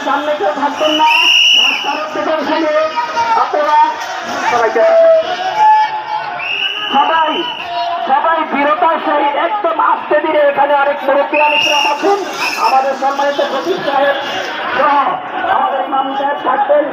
সামনে কেউ থাকবেন না, আপনারা সবাই সবাই বিরতার সহিত একদম আস্তে ধীরে এখানে অনেক মুরব্বী আলোচনা আছেন, আমাদের সম্মানিত প্রতীক সাহেব সহ আমাদের ইমাম সাহেব থাকবেন।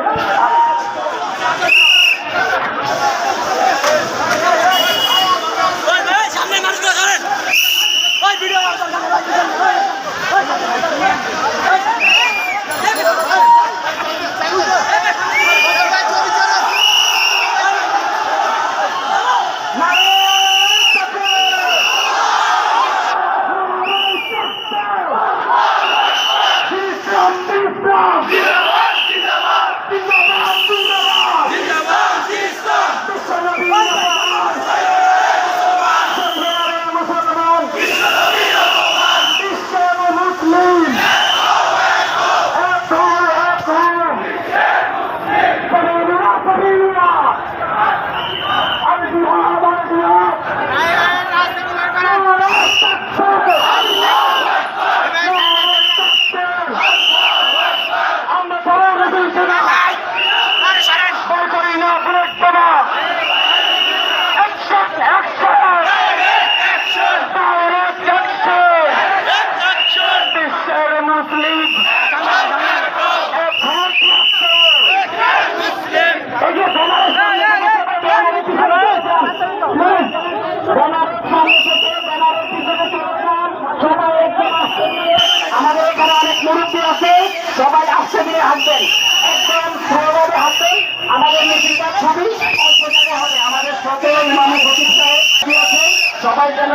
আমাদের এখানে অনেক মুরব্বী আছে, সবাই আস্তে ধীরে হাঁটবেন, একদম স্লোভাবে হাঁটবেন। আমাদের মিছিলটা খুবই অল্প জায়গায় হবে। আমাদের সকল ইমামের প্রতিষ্ঠায় আছে, সবাই যেন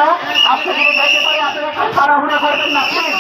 আস্তে ধীরে যাইতে পারে। আপনারা খুব তাড়াহুড়া করবেন না, প্লিজ।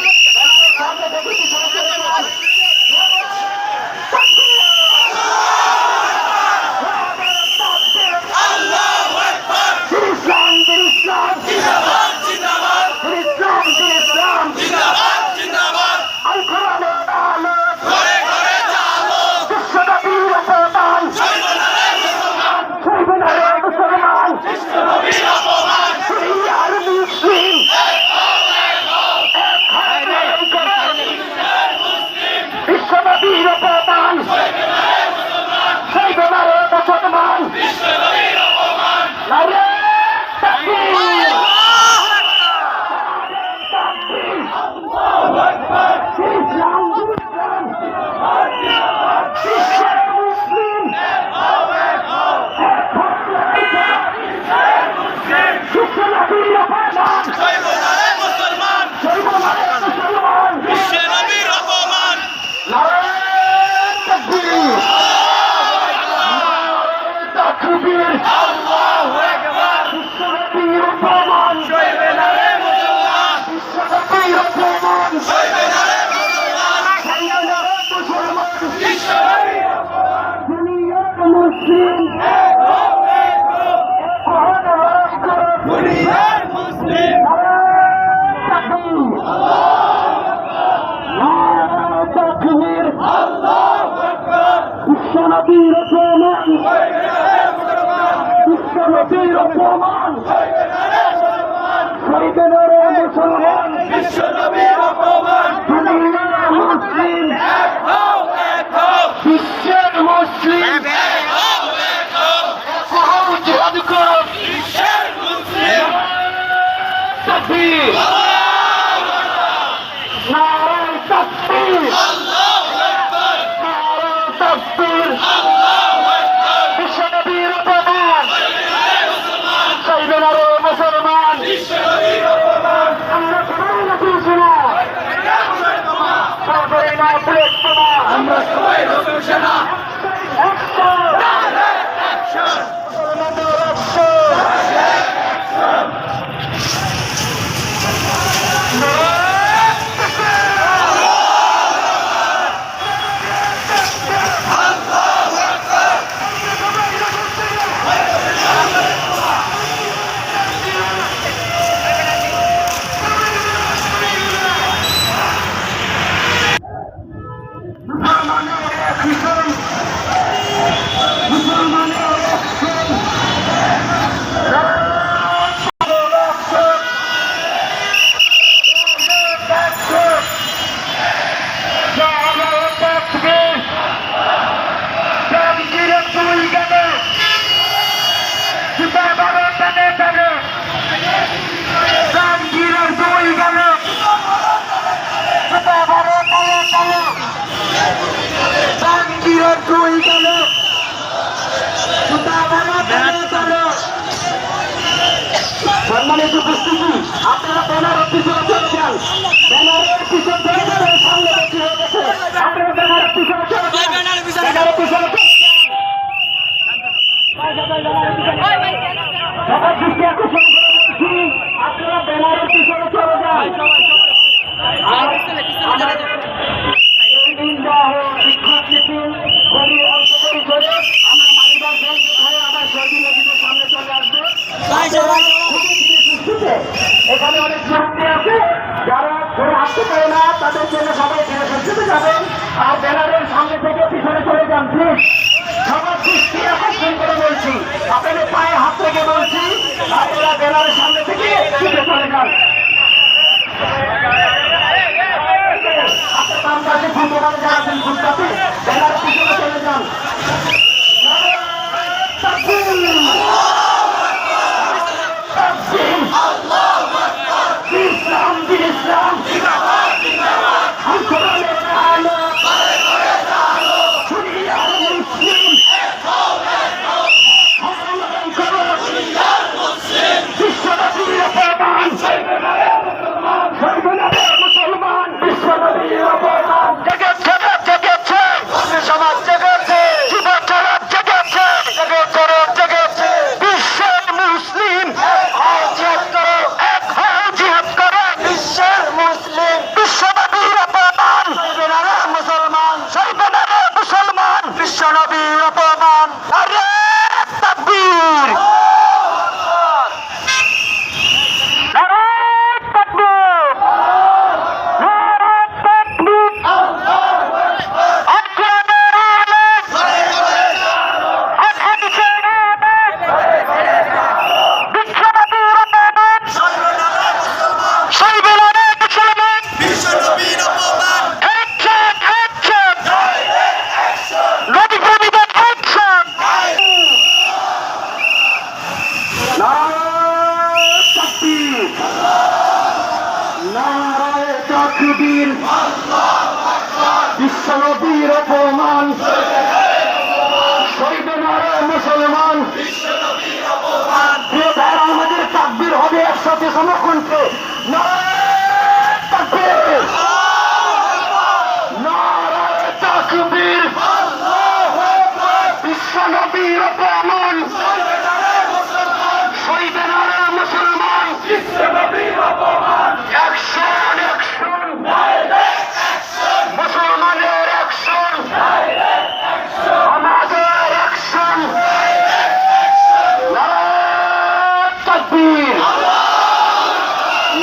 বিশ্বনবীর অপমান, বিশ্বনবীর অপমান, শহীদের মুসলমান, বিশ্বনবীর অপমান, দুনিয়ার মুসলিম এক হও, এক হও, বিশ্বের মুসলিম এক হও, এক হও, জিহাদ করো, বিশ্বের মুসলিম তাকবীর, নারায়ে তাকবীর, আল্লাহু আকবার, নারায়ে তাকবীর, আল্লাহু আকবার, বিশ্বনবীর অপমান, শহীদের মুসলমান, বিশ্বনবীর অপমান, আমরা সবাই রাসূল সেনা, সরকারি না পুলিশ সেনা, আমরা সবাই রাসূল সেনা, অ্যাকশন, ডাইরেক্ট অ্যাকশন, মুসলমানদের অ্যাকশন, ডাইরেক্ট অ্যাকশন। এখানে অনেক মুরব্বী আছে যারা ধরে আসতে পারে না, তাদের জন্য সবাই ধীরে সুস্থে যাবেন। আর ব্যানারের সামনে থেকে পিছনে চলে যান প্লিজ। সবার দৃষ্টি আকর্ষণ করে বলছি, আপনাদের পায়ে হাত রেখে বলছি, আপনারা ব্যানারের সামনে থেকে পিছনে চলে যান। আপনার বাম পাশে ফুটবল যারা আছেন ফুটপাতে, ব্যানারের পিছনে চলে যান। ইসলাম ইসলাম মুসলমান বিশ্বনবীর অপমান জেগেছে জেগেছে সমাজ জেগেছে যুবক সমাজ জেগেছে জেগেছে বিশ্বের মুসলিম জিহাদ করো, এক হও জিহাদ করো, বিশ্বের মুসলিম বিশ্বনবীর অপমান সইবে না রে মুসলমান, সইবে না রে মুসলমান, বিশ্বনবীর অপমান। আরে তাকবীর, বিশ্বনবীর অপমান সইবে না রে মুসলমান, প্রিয় ভাইরা আমাদের তাকবীর হবে একসাথে সমকণ্ঠে। নারায়ে তাকবীর, নারায়ে তাকবীর, বিশ্বনবীর অপমান সইবে না রে মুসলমান, অ্যাকশন অ্যাকশন মুসলমানের অ্যাকশন, আমাদের অ্যাকশন। নারায়ে তাকবীর,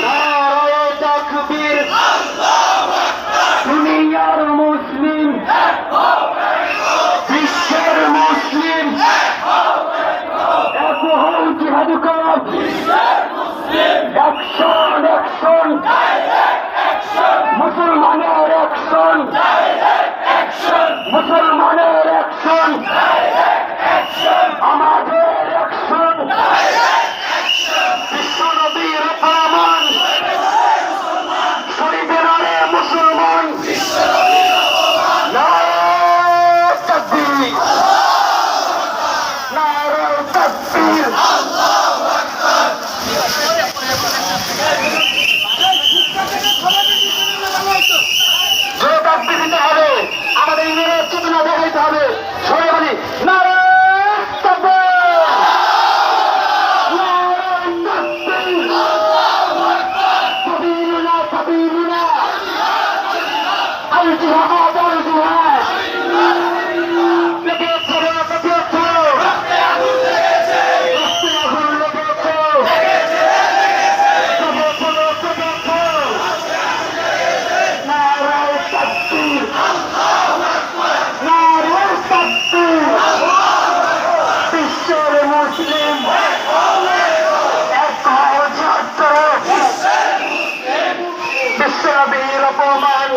নারায়ে তাকবীর, দুনিয়ার মুসলিম বিশ্বের মুসলিম এক হও জিহাদ করো, অ্যাকশন অ্যাকশন মুসলমানের অ্যাকশন, মুসলমানের অ্যাকশন, আমাদের অ্যাকশন, বিশ্বনবীর অপমান সইবে না রে মুসলমান। নারায়ে তাকবীর, নারায়ে তাকবীর। জোরে তাকবীর দিতে হবে, আমাদের ইউনিয়নের চেতনা দেখাইতে হবে। সবাই বলি নারায়ে তাকবীর, নারায়ে তাকবীর, সাবিলুনা সাবিলুনা আল জিহাদ আল জিহাদ, লেগেছে রে লেগেছে, রক্তে আগুন লেগেছে, লেগেছে নারায়ে তাকবীর, নারায়ে তাকবীর, বিশ্বের মুসলিম এক হও জিহাদ করো, বিশ্বনবীর অপমান